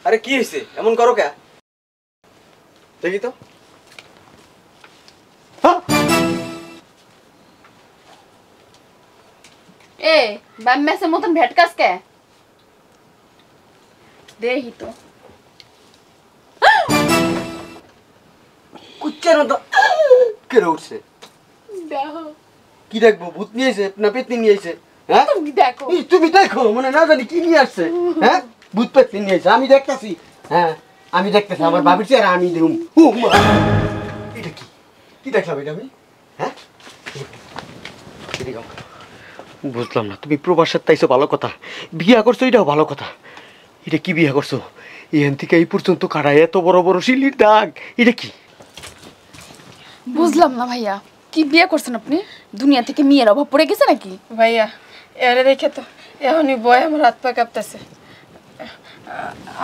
আরে কি হয়েছে এমন করো কে দেখি তো এ বাম মেসের মতন ভেটকাস কে দেহি তো কুচ্চার মতো কেড়ে উঠছে দেখো কি দেখবো ভূত নিয়ে এসে না পেতনি নিয়ে এসে হ্যাঁ তুমি দেখো তুমি দেখো মানে না জানি কি নিয়ে আসছে হ্যাঁ ভূত পেতনি নিয়ে এসে আমি দেখতাছি হ্যাঁ আমি দেখতেছি আমার বাবির চেহারা আমি দেখুন এটা কি কি দেখলাম এটা আমি হ্যাঁ বুঝলাম না তুমি প্রবাসের তাইছো ভালো কথা বিয়া করছো এটাও ভালো কথা এটা কি বিয়া করছো এখান থেকে এই পর্যন্ত কাটা এত বড় বড় শিলির দাগ এটা কি বুঝলাম না ভাইয়া কি বিয়ে করছেন আপনি দুনিয়া থেকে মেয়ের অভাব পড়ে গেছে নাকি ভাইয়া এরে দেখে তো এখনই বয় আমার হাত পা কাঁপতেছে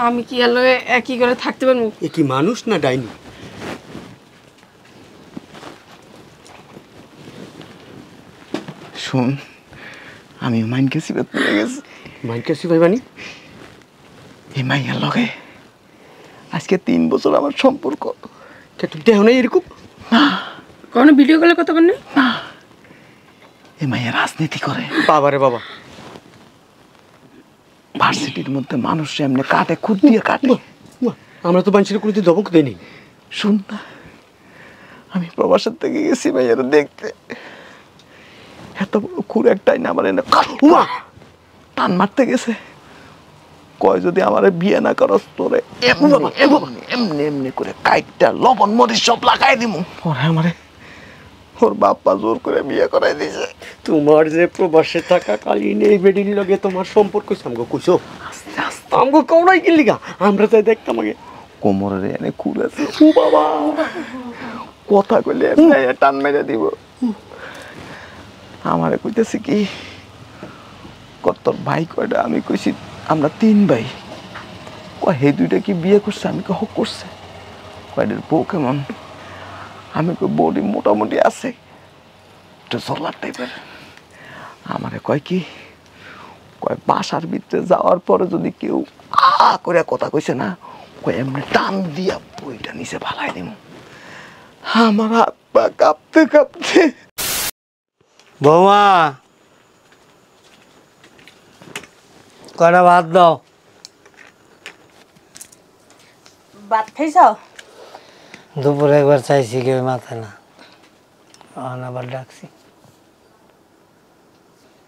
আমি কি এলো একই করে থাকতে পারবো এ কি মানুষ না ডাইনি শোন আমি মাইনকে সিবাত পড়ে গেছি মাইনকাছি ভাই বানি এই মাইয়ার লগে আজকে 3 বছর আমার সম্পর্ক তুমি দেখো না এরকম কোনো ভিডিও কলে কথা বলনি না এই মাইয়া রাজনীতি করে বাবারে বাবা ভার্সিটির মধ্যে মানুষ এমনি কাটে খুদ দিয়ে কাটে আমরা তো মানুষের কোনো দবক দেয়নি শুন না আমি প্রবাসের থেকে গেছি মাইয়ার দেখতে এত বড় খুর একটাই না আমার এনে টান মারতে গেছে কয় যদি আমার বিয়ে না করস তোরে এমনি এমনি করে কাইটটা লবণ মরিচ সব লাগাই দিমু পরে আমারে ওর বাপ্পা জোর করে বিয়ে করাই দিয়েছে তোমার যে প্রবাসে থাকা কালীন এই বেডির লগে তোমার সম্পর্ক আমগো কইছো আস্তে আস্তে আমগো কওনাই কি লিগা আমরা তাই দেখতাম আগে কোমরের এনে খুর আছে ও বাবা কথা কইলে টান মেরে দিব আমারে কইতেছে কি কত ভাই কয়টা আমি কইছি আমরা 3 ভাই কয় হে দুইটা কি বিয়ে করছে আমি কহ করছে কয়টার বউ কেমন আমি কই বডি মোটামুটি আছে একটু জল্লার টাইপের আমারে কয় কি কয় বাসার ভিতরে যাওয়ার পরে যদি কেউ আ করে কথা কইছে না কয় এমনি টান দিয়া বইটা নিচে ফালাই দিব আমার হাত পা কাঁপতে কাঁপতে বৌমা কটা ভাত দাও ভাত খাইছ দুপুরে একবার চাইছি কেউ মাথায় না আবার ডাকছি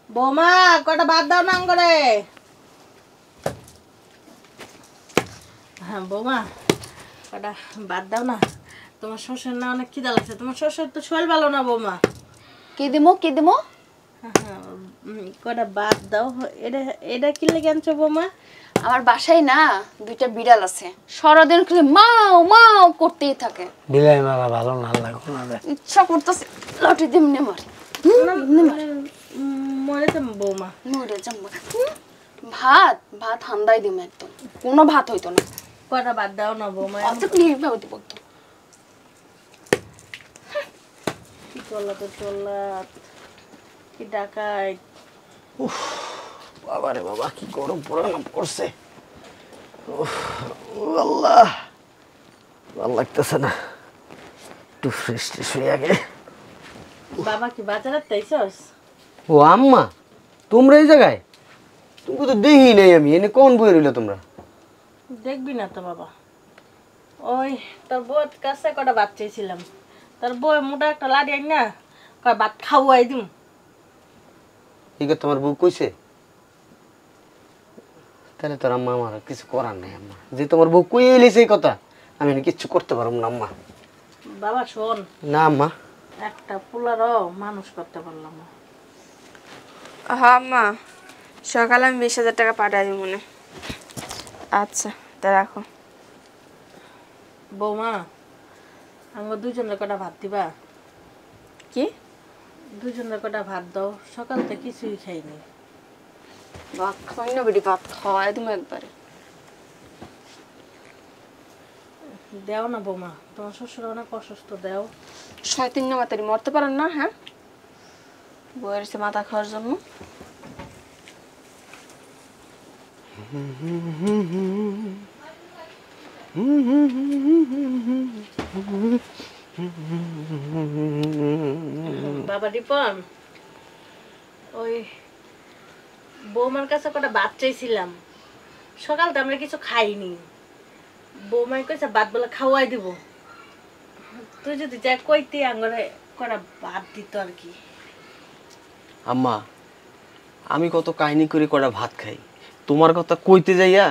বৌমা কটা ভাত দাও না করে হ্যাঁ বৌমা কটা ভাত দাও না তোমার শ্বশুর না অনেক খিদা লাগছে তোমার শ্বশুর তো শরীর ভালো না বৌমা কি দিমো কটা ভাত দাও এটা এটা কি লেগে আনছো বৌমা আমার বাসায় না দুইটা বিড়াল আছে সারাদিন খালি মাও মাও করতেই থাকে বিলাই মারা ভালো না লাগবে না ইচ্ছা করতেছে লাঠি দিমনে মারি মরে যাবো বৌমা মরে যাবো ভাত ভাত হান্দাই দিম একদম কোনো ভাত হইতো না কটা ভাত দাও না বৌমা অত নির্ভাবে দিব একদম কি চল্লা তো চল্লা কি ডাকাই বাবারে বাবা কি গরম পড়ছে আল্লাহ ভালো লাগতেছে না একটু ফ্রেশ ট্রেশ হয়ে আগে বাবা কি বাজারে তাইছস ও আম্মা তোমরা এই জায়গায় তুমি তো দেখি নাই আমি এনে কোন বই রইল তোমরা দেখবি না তো বাবা ওই তোর বউর কাছে কটা ভাত চেয়েছিলাম তোর বউ মোটা একটা লাড়ি আই না কয় ভাত খাওয়াই দিম ঠিক আছে তোমার বউ কইছে তাহলে তোর আম্মা আমার কিছু করার নাই আম্মা যে তোমার বউ কই এলিছে এই কথা আমি কিচ্ছু করতে পারবো না আম্মা বাবা শোন না আম্মা একটা পোলারও মানুষ করতে পারলাম না হ্যাঁ মা সকালে আমি 20,000 টাকা পাঠাই দিব মনে আচ্ছা তা রাখো বৌমা আমরা দুজনের কটা ভাত দিবা কি দুজনের কটা ভাত দাও সকাল থেকে কিছুই খাইনি ভাত খাই না বেটি ভাত খাওয়াই তুমি একবারে দেও না বৌমা তোমার শ্বশুর অনেক অসুস্থ দেও শয়তান না মাতারি মরতে পারেন না হ্যাঁ বইয়ের সে মাথা খাওয়ার জন্য বাবা রিপন, ওই বৌমার কাছে কটা ভাত চাইছিলাম, সকাল তো আমরা কিছু খাইনি। বৌমাই কইছে ভাত বলে খাওয়াই দিব, তুই যদি যা কইতে আঙ্গরে কটা ভাত দিত আর কি। আম্মা, আমি কত কাহিনী করে কটা ভাত খাই, তোমার কথা কইতে যাইয়া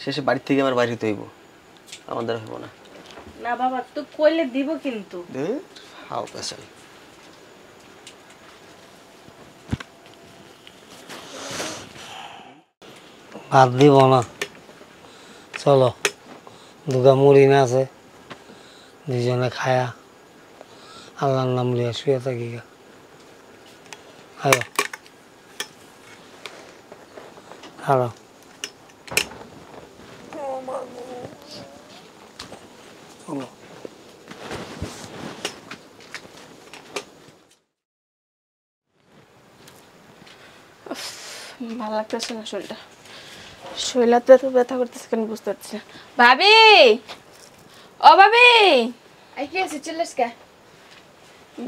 শেষে বাড়ি থেকে আমার বাড়িতে হইব, আমাদের হইব না। না বাবা, তুই কইলে দিব কিন্তু। হাও পেছাল। ভাত দিব না, চলো দুগা মুড়ি না আছে, দুজনে খায়া আল্লাহর নাম লিয়া শুয়ে থাকি গা। আয়ো খাও। ভালো লাগতেছে না শরীরটা, শরীরে এত ব্যথা করতেছে কেন বুঝতে পারছি না। ভাবি, ও ভাবি, এই কি আছে চিল্লাস কে?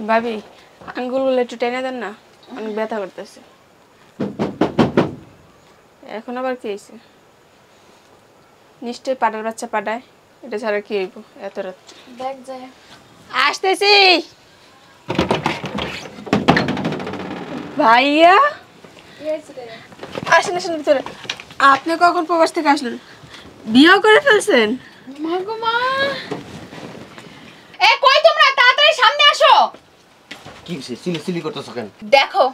ভাবি আঙ্গুলগুলো একটু টেনে দেন না, অনেক ব্যথা করতেছে। এখন আবার কি হয়েছে? নিশ্চয়ই পাটার বাচ্চা পাঠায়, এটা ছাড়া কি হইব এত রাত? দেখ যায়। আসতেছি ভাইয়া, আসেন আসেন ভিতরে। আপনি কখন প্রবাস থেকে আসলেন? বিয়েও করে ফেলছেন? মাগো মা, এ কই তোমরা, তাড়াতাড়ি সামনে আসো। কি হইছে? চিলি চিলি করতেছ কেন? দেখো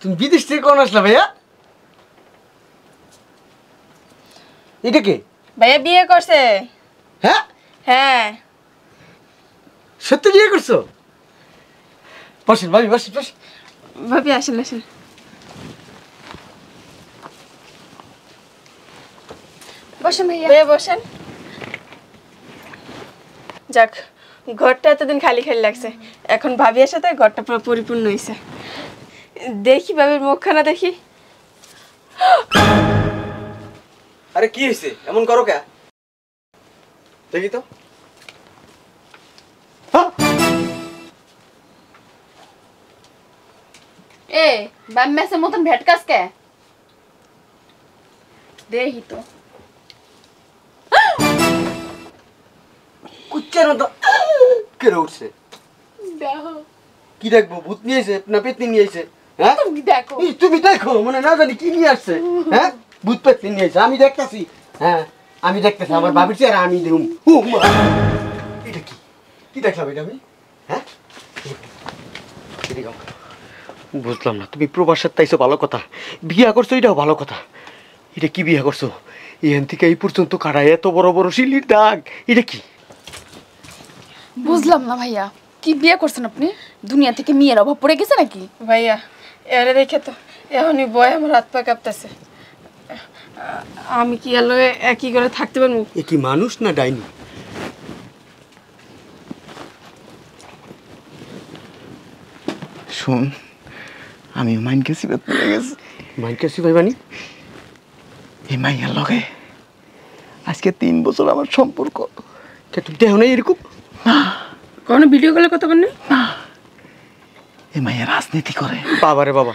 তুমি বিদেশ থেকে কোন আসলা ভাইয়া? এটা কে? ভাইয়া বিয়ে করছে। হ্যাঁ, হ্যাঁ সত্যি বিয়ে করছো? বসেন ভাবি, বসেন বসেন। ভাবি আসেন আসেন। বসেন ভাইয়া। ভাইয়া বসেন। যাক, ঘরটা এতদিন খালি খালি লাগছে, এখন ভাবির সাথে ঘরটা পুরো পরিপূর্ণ হয়েছে। দেখি ভাবির মুখখানা দেখি। আরে কি হয়েছে, এমন করো কে? দেখি তো। এ বাম মেসের মতন ভেটকাস কে? দেখি তো। কুচ্চার মতো কেড়ে উঠছে। দেখো কি দেখবো? ভূত নিয়ে এসে না পেতনি নিয়ে এসে? হ্যাঁ, তুমি দেখো। এই তুমি দেখো, মানে না জানি কি নিয়ে আসছে। হ্যাঁ, ভূত পেতনি নিয়ে এসে আমি দেখতেছি। হ্যাঁ, আমি দেখতেছি আমার বাবির চেহারা আমি দেখুম। এটা কি? কি দেখলাম এটা আমি? হ্যাঁ, বুঝলাম না। তুমি প্রবাসের তাইছো ভালো কথা, বিয়া করছো এটাও ভালো কথা। এটা কি বিয়া করছো? এখান থেকে এই পর্যন্ত কাটায় এত বড় বড় শিলির দাগ, এটা কি? বুঝলাম না ভাইয়া, কি বিয়ে করছেন আপনি? দুনিয়া থেকে মেয়ের অভাব পড়ে গেছে নাকি? ভাইয়া এরে দেখে তো এখনই বয় আমার হাত পা কাঁপতেছে। আমি কি এলো একই করে থাকতে পারবো? এ কি মানুষ না ডাইনি? শোন, আমি মাইনকে সিবাত পড়ে গেছি। মাইনকাছি ভাই বানি এই মাইয়ার লগে আজকে 3 বছর আমার সম্পর্ক। তুমি দেখো না এরকম? কোনো ভিডিও কলে কথা বলনি? এই মাইয়া রাজনীতি করে। বাবারে বাবা,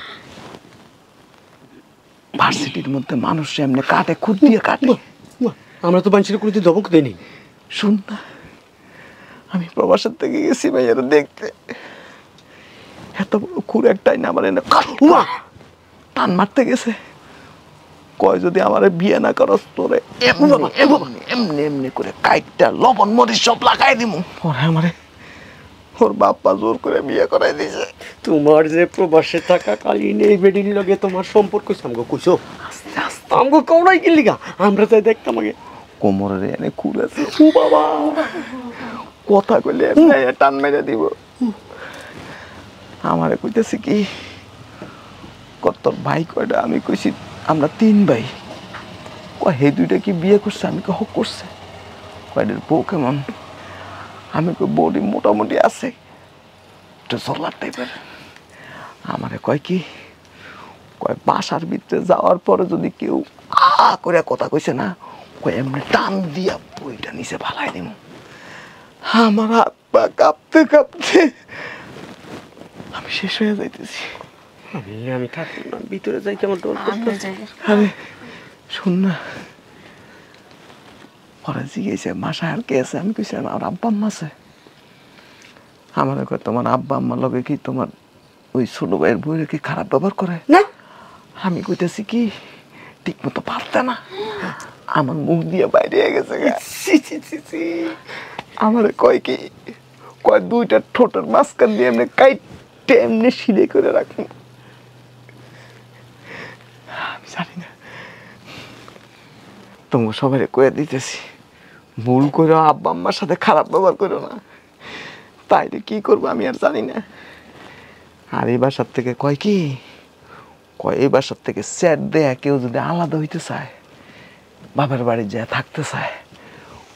ভার্সিটির মধ্যে মানুষ এমনি কাটে, খুদ দিয়ে কাটে। আমরা তো মানুষের কোনোদিন দমক দেয়নি। শুন না, আমি প্রবাসের থেকে গেছি মাইয়ারা দেখতে, এত বড় খুর একটাই না আমার এনে টান মারতে গেছে। কয় যদি আমার বিয়ে না করস তোরে এমনি এমনি এমনি করে কাইটটা লবণ মরিচ সব লাগাই দিমু। ওরে আমারে ওর বাপ্পা জোর করে বিয়ে করাই দিছে। তোমার যে প্রবাসে থাকা কালীন এই বেডির লগে তোমার সম্পর্ক আমগো কইছো? আস্তে আস্তে আমগো কওনাই কি লিগা? আমরা তাই দেখতাম আগে কোমরের এনে খুর আছে। ও বাবা, কথা কইলে এমনি টান মেরে দিব। আমারে কইতেছে কি, তোর ভাই কয়টা? আমি কইছি আমরা 3 ভাই। কয় হে দুইটা কি বিয়ে করছে? আমি কহ করছে। কয়টার বউ কেমন? আমি কই বডি মোটামুটি আছে, একটু জল্লার টাইপের। আমারে কয় কি, কয় বাসার ভিতরে যাওয়ার পরে যদি কেউ করে কথা কইছে না, কয় এমনি টান দিয়া বইটা নিচে ফালাই দিব। আমার হাত পা কাঁপতে কাঁপতে আমি শেষ হয়ে যাইতেছি। আমি থাকবো না, ভিতরে যাই কেমন ডর করতেছে। আরে শোন না, ওরা জিজ্ঞেসে বাসায় আর কে আছে? আমি কইছিলাম আমার আব্বা আম্মা আছে। আমার কয় তোমার আব্বা আম্মার লগে কি তোমার ওই ছোট ভাইয়ের বউয়ের কি খারাপ ব্যবহার করে না? আমি কইতেছি কি ঠিক মতো পারতে না, আমার মুখ দিয়ে বাইরে গেছে। আমার কয় কি, কয় দুইটা ঠোঁটের মাঝখান দিয়ে এমনি কাইটে এমনি সিলে করে রাখবো। আমি জানি না, তোমার সবাই কয়ে দিতেছি ভুল করে আব্বা আম্মার সাথে খারাপ ব্যবহার করো না। তাইলে কি করবো আমি আর জানি না। আর এই বাসার থেকে কয় কি, কয় এই বাসার থেকে স্যার দেয়া কেউ যদি আলাদা হইতে চায়, বাবার বাড়ি যায় থাকতে চায়,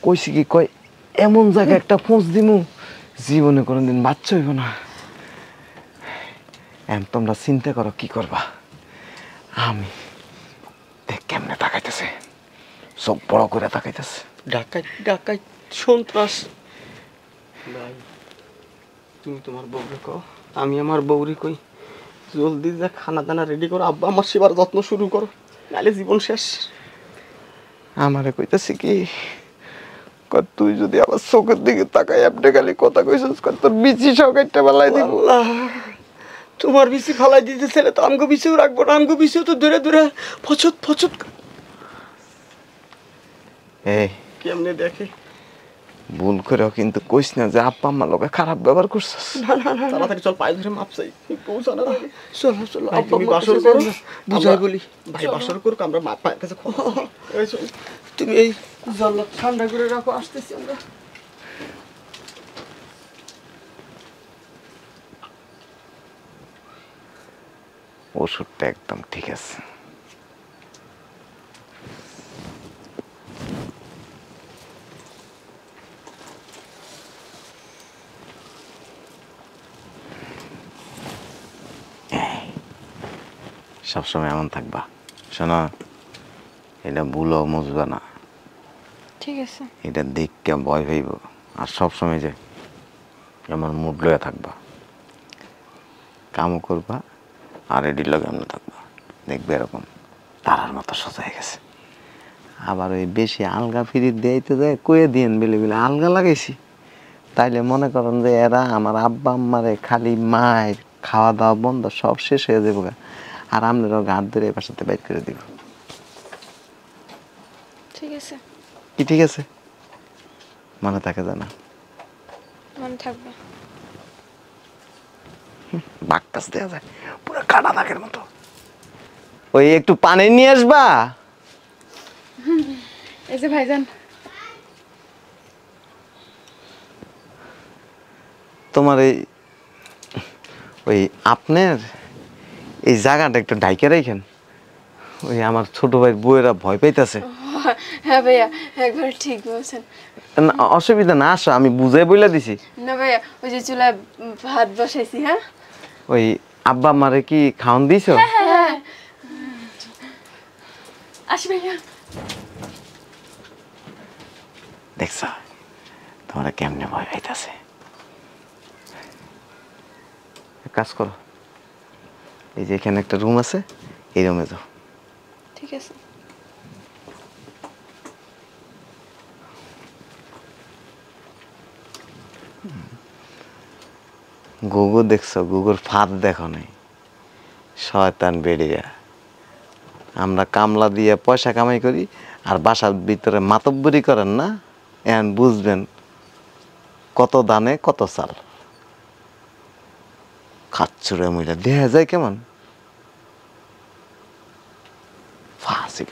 কইছি কি কয় এমন জায়গায় একটা পৌঁছ দিমু জীবনে কোনোদিন বাচ্চা হইব না। তোমরা চিন্তা করো কি করবা। আমি দেখ কেমনে তাকাইতেছে, চোখ বড় করে তাকাইতেছে। ডাকাই ডাকাই সন্ত্রাস। ভাই তুমি তোমার বউরে কও, আমি আমার বউরে কই জলদি যা খানা দানা রেডি করো, আব্বা আমার সেবার যত্ন শুরু করো, নাহলে জীবন শেষ। আমারে কইতেছি কি, কয় তুই যদি আমার চোখের দিকে তাকাই আপনি খালি কথা কইছিস, তোর বিচি সব একটা বেলায় দিব। আল্লাহ, তোমার বিচি ফালাই দিতে ছেলে তো আমগো বিচিও রাখবো না, আমগো বিচিও তো দূরে দূরে ফচত ফচত। এই কেমনে দেখে? ভুল করেও কিন্তু কইস না যে আব্বা আম্মার লগে খারাপ ব্যবহার করছিস। না না না, তাড়াতাড়ি চল, পায়ে ধরে মাপ চাই পৌঁছানো। চলো চলো, তুমি বাসর করো, বুঝাই বলি। ভাই বাসর করুক, আমরা মাপ পায়ের কাছে। তুমি এই জল ঠান্ডা করে রাখো, আসতেছি আমরা। ওষুধটা একদম ঠিক আছে। সবসময় এমন থাকবা, শোনো এটা ভুলও মুছবা না, ঠিক আছে। এটা দেখকে ভয় হইব। আর সবসময় যে আমার মুড লয়ে থাকবা, কামও করবা আর এডির লগে এমন থাকবা, দেখবে এরকম তারার মতো সোজা হয়ে গেছে। আবার ওই বেশি আলগা ফিরি দিতে যায় কয়ে দিয়েন বেলে বেলে আলগা লাগাইছি, তাইলে মনে করেন যে এরা আমার আব্বা আম্মারে খালি মায়ের খাওয়া দাওয়া বন্ধ সব শেষ হয়ে যাবো, আর আপনারাও গাঁট ধরে এবার সাথে বাইর করে দিব। ঠিক আছে। কি ঠিক আছে? মনে থাকে জানা, মনে থাকবে। বাকটাস দেওয়া যায় পুরো কাটা দাগের মতো। ওই একটু পানি নিয়ে আসবা। এই যে ভাইজান, তোমার ওই আপনার এই জায়গাটা একটু ঢাইকে রাখেন, ওই আমার ছোট ভাই বউয়েরা ভয় পাইতেছে। হ্যাঁ ভাইয়া একবার ঠিক বলছেন। অসুবিধা না, আসো আমি বুঝাই বইলা দিছি। না ভাইয়া, ওই যে চুলায় ভাত বসাইছি। হ্যাঁ, ওই আব্বা আমারে কি খাওয়ান দিছো? হ্যাঁ আসি ভাইয়া। দেখছ তোমরা কেমনে ভয় পাইতেছে। কাজ করো, এই যে এখানে একটা রুম আছে, এই রুমে যাও। ঠিক আছে। গুগু দেখছো, গুগুর ফাঁদ দেখো নাই, শয়তান বেড়িয়া। আমরা কামলা দিয়ে পয়সা কামাই করি আর বাসার ভিতরে মাতব্বরি করেন না, এখন বুঝবেন কত দানে কত চাল। খাচ্ছুরে মহিলা দেখা যায় কেমন ফাঁসি।